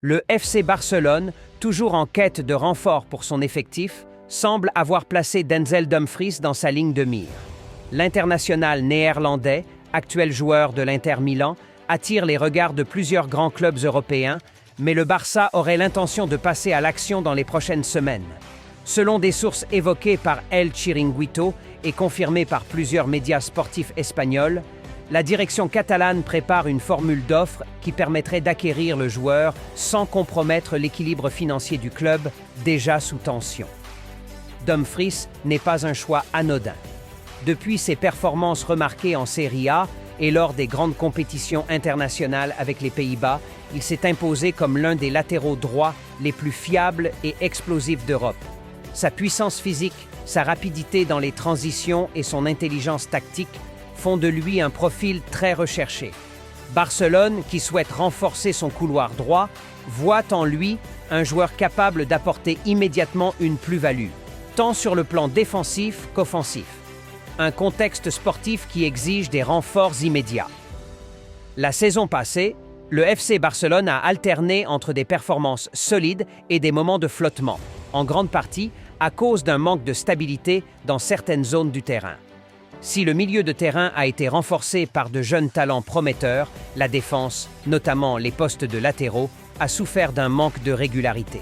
Le FC Barcelone, toujours en quête de renfort pour son effectif, semble avoir placé Denzel Dumfries dans sa ligne de mire. L'international néerlandais, actuel joueur de l'Inter Milan, attire les regards de plusieurs grands clubs européens, mais le Barça aurait l'intention de passer à l'action dans les prochaines semaines. Selon des sources évoquées par El Chiringuito et confirmées par plusieurs médias sportifs espagnols, la direction catalane prépare une formule d'offre qui permettrait d'acquérir le joueur sans compromettre l'équilibre financier du club, déjà sous tension. Dumfries n'est pas un choix anodin. Depuis ses performances remarquées en Serie A et lors des grandes compétitions internationales avec les Pays-Bas, il s'est imposé comme l'un des latéraux droits les plus fiables et explosifs d'Europe. Sa puissance physique, sa rapidité dans les transitions et son intelligence tactique font de lui un profil très recherché. Barcelone, qui souhaite renforcer son couloir droit, voit en lui un joueur capable d'apporter immédiatement une plus-value, tant sur le plan défensif qu'offensif. Un contexte sportif qui exige des renforts immédiats. La saison passée, le FC Barcelone a alterné entre des performances solides et des moments de flottement, en grande partie à cause d'un manque de stabilité dans certaines zones du terrain. Si le milieu de terrain a été renforcé par de jeunes talents prometteurs, la défense, notamment les postes de latéraux, a souffert d'un manque de régularité.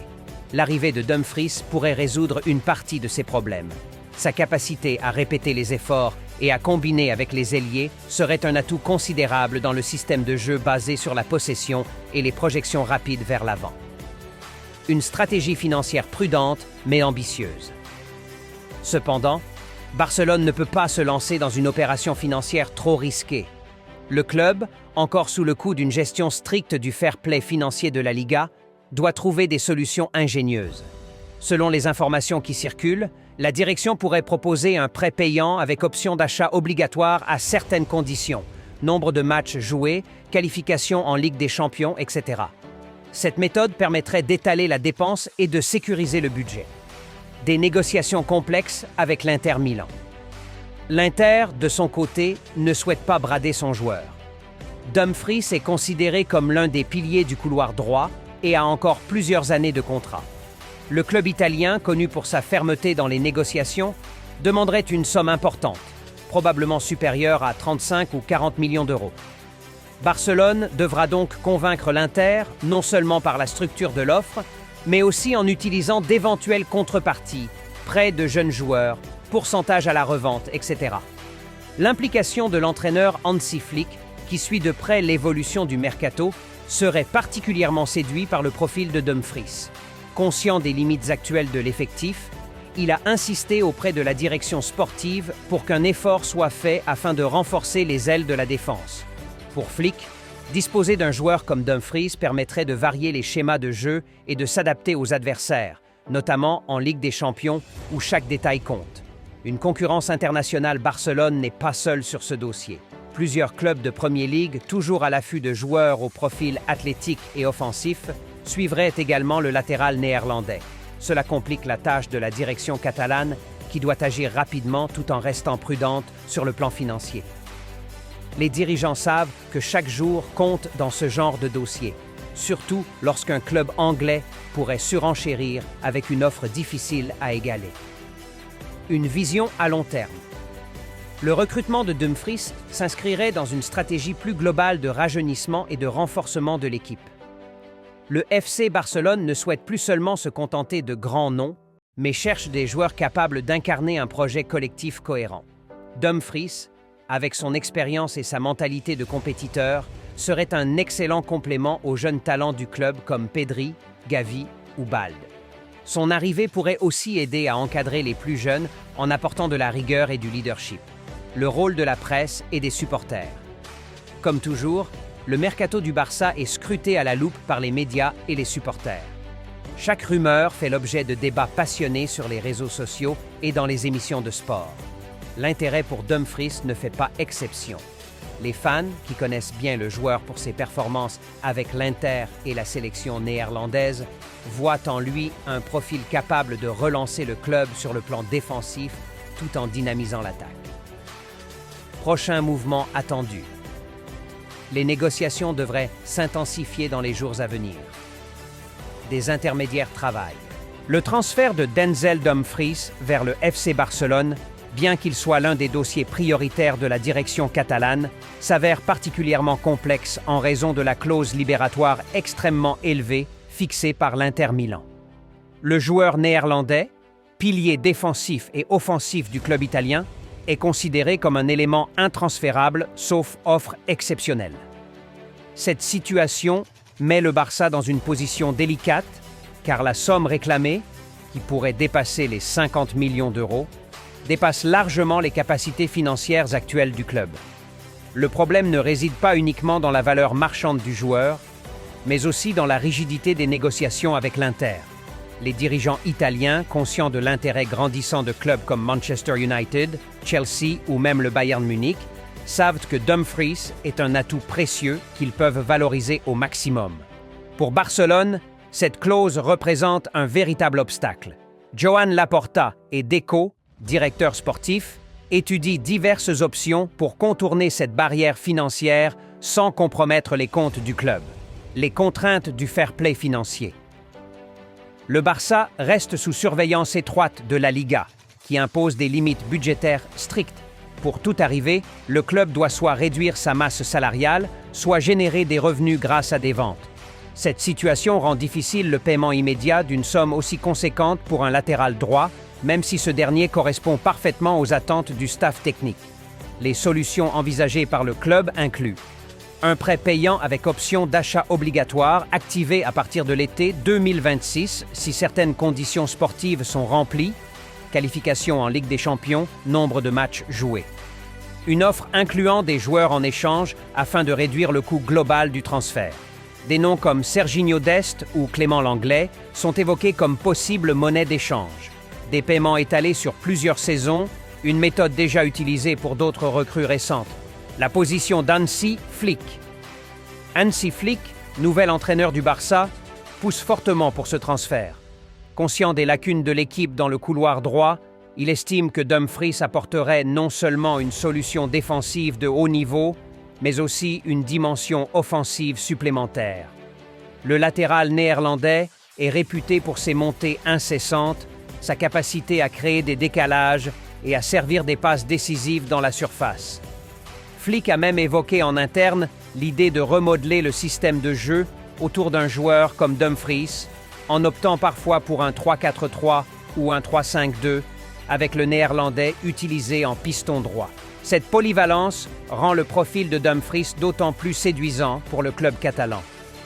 L'arrivée de Dumfries pourrait résoudre une partie de ces problèmes. Sa capacité à répéter les efforts et à combiner avec les ailiers serait un atout considérable dans le système de jeu basé sur la possession et les projections rapides vers l'avant. Une stratégie financière prudente mais ambitieuse. Cependant, Barcelone ne peut pas se lancer dans une opération financière trop risquée. Le club, encore sous le coup d'une gestion stricte du fair play financier de la Liga, doit trouver des solutions ingénieuses. Selon les informations qui circulent, la direction pourrait proposer un prêt payant avec option d'achat obligatoire à certaines conditions, nombre de matchs joués, qualification en Ligue des Champions, etc. Cette méthode permettrait d'étaler la dépense et de sécuriser le budget. Des négociations complexes avec l'Inter Milan. L'Inter, de son côté, ne souhaite pas brader son joueur. Dumfries est considéré comme l'un des piliers du couloir droit et a encore plusieurs années de contrat. Le club italien, connu pour sa fermeté dans les négociations, demanderait une somme importante, probablement supérieure à 35 ou 40 millions d'euros. Barcelone devra donc convaincre l'Inter, non seulement par la structure de l'offre, mais aussi en utilisant d'éventuelles contreparties, prêts de jeunes joueurs, pourcentage à la revente, etc. L'implication de l'entraîneur Hansi Flick, qui suit de près l'évolution du mercato, serait particulièrement séduit par le profil de Dumfries. Conscient des limites actuelles de l'effectif, il a insisté auprès de la direction sportive pour qu'un effort soit fait afin de renforcer les ailes de la défense. Pour Flick, disposer d'un joueur comme Dumfries permettrait de varier les schémas de jeu et de s'adapter aux adversaires, notamment en Ligue des Champions où chaque détail compte. Une concurrence internationale, Barcelone n'est pas seule sur ce dossier. Plusieurs clubs de Premier League, toujours à l'affût de joueurs au profil athlétique et offensif, suivraient également le latéral néerlandais. Cela complique la tâche de la direction catalane qui doit agir rapidement tout en restant prudente sur le plan financier. Les dirigeants savent que chaque jour compte dans ce genre de dossier, surtout lorsqu'un club anglais pourrait surenchérir avec une offre difficile à égaler. Une vision à long terme. Le recrutement de Dumfries s'inscrirait dans une stratégie plus globale de rajeunissement et de renforcement de l'équipe. Le FC Barcelone ne souhaite plus seulement se contenter de grands noms, mais cherche des joueurs capables d'incarner un projet collectif cohérent. Dumfries, avec son expérience et sa mentalité de compétiteur, serait un excellent complément aux jeunes talents du club comme Pedri, Gavi ou Balde. Son arrivée pourrait aussi aider à encadrer les plus jeunes en apportant de la rigueur et du leadership. Le rôle de la presse et des supporters. Comme toujours, le mercato du Barça est scruté à la loupe par les médias et les supporters. Chaque rumeur fait l'objet de débats passionnés sur les réseaux sociaux et dans les émissions de sport. L'intérêt pour Dumfries ne fait pas exception. Les fans, qui connaissent bien le joueur pour ses performances avec l'Inter et la sélection néerlandaise, voient en lui un profil capable de relancer le club sur le plan défensif tout en dynamisant l'attaque. Prochain mouvement attendu. Les négociations devraient s'intensifier dans les jours à venir. des intermédiaires travaillent. Le transfert de Denzel Dumfries vers le FC Barcelone, bien qu'il soit l'un des dossiers prioritaires de la direction catalane, s'avère particulièrement complexe en raison de la clause libératoire extrêmement élevée fixée par l'Inter Milan. Le joueur néerlandais, pilier défensif et offensif du club italien, est considéré comme un élément intransférable sauf offre exceptionnelle. Cette situation met le Barça dans une position délicate car la somme réclamée, qui pourrait dépasser les 50 millions d'euros, dépasse largement les capacités financières actuelles du club. Le problème ne réside pas uniquement dans la valeur marchande du joueur, mais aussi dans la rigidité des négociations avec l'Inter. Les dirigeants italiens, conscients de l'intérêt grandissant de clubs comme Manchester United, Chelsea ou même le Bayern Munich, savent que Dumfries est un atout précieux qu'ils peuvent valoriser au maximum. Pour Barcelone, cette clause représente un véritable obstacle. Joan Laporta et Deco, directeur sportif, étudient diverses options pour contourner cette barrière financière sans compromettre les comptes du club. Les contraintes du fair play financier. Le Barça reste sous surveillance étroite de la Liga, qui impose des limites budgétaires strictes. Pour tout arriver, le club doit soit réduire sa masse salariale, soit générer des revenus grâce à des ventes. Cette situation rend difficile le paiement immédiat d'une somme aussi conséquente pour un latéral droit, même si ce dernier correspond parfaitement aux attentes du staff technique. Les solutions envisagées par le club incluent un prêt payant avec option d'achat obligatoire activé à partir de l'été 2026 si certaines conditions sportives sont remplies, qualification en Ligue des Champions, nombre de matchs joués. Une offre incluant des joueurs en échange afin de réduire le coût global du transfert. Des noms comme Serginho Dest ou Clément Langlais sont évoqués comme possible monnaie d'échange. Des paiements étalés sur plusieurs saisons, une méthode déjà utilisée pour d'autres recrues récentes. La position d'Hansi Flick. Hansi Flick, nouvel entraîneur du Barça, pousse fortement pour ce transfert. Conscient des lacunes de l'équipe dans le couloir droit, il estime que Dumfries apporterait non seulement une solution défensive de haut niveau, mais aussi une dimension offensive supplémentaire. Le latéral néerlandais est réputé pour ses montées incessantes, sa capacité à créer des décalages et à servir des passes décisives dans la surface. Flick a même évoqué en interne l'idée de remodeler le système de jeu autour d'un joueur comme Dumfries, en optant parfois pour un 3-4-3 ou un 3-5-2, avec le néerlandais utilisé en piston droit. Cette polyvalence rend le profil de Dumfries d'autant plus séduisant pour le club catalan.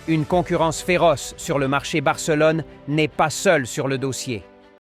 Une concurrence féroce sur le marché Barcelone n'est pas seule sur le dossier.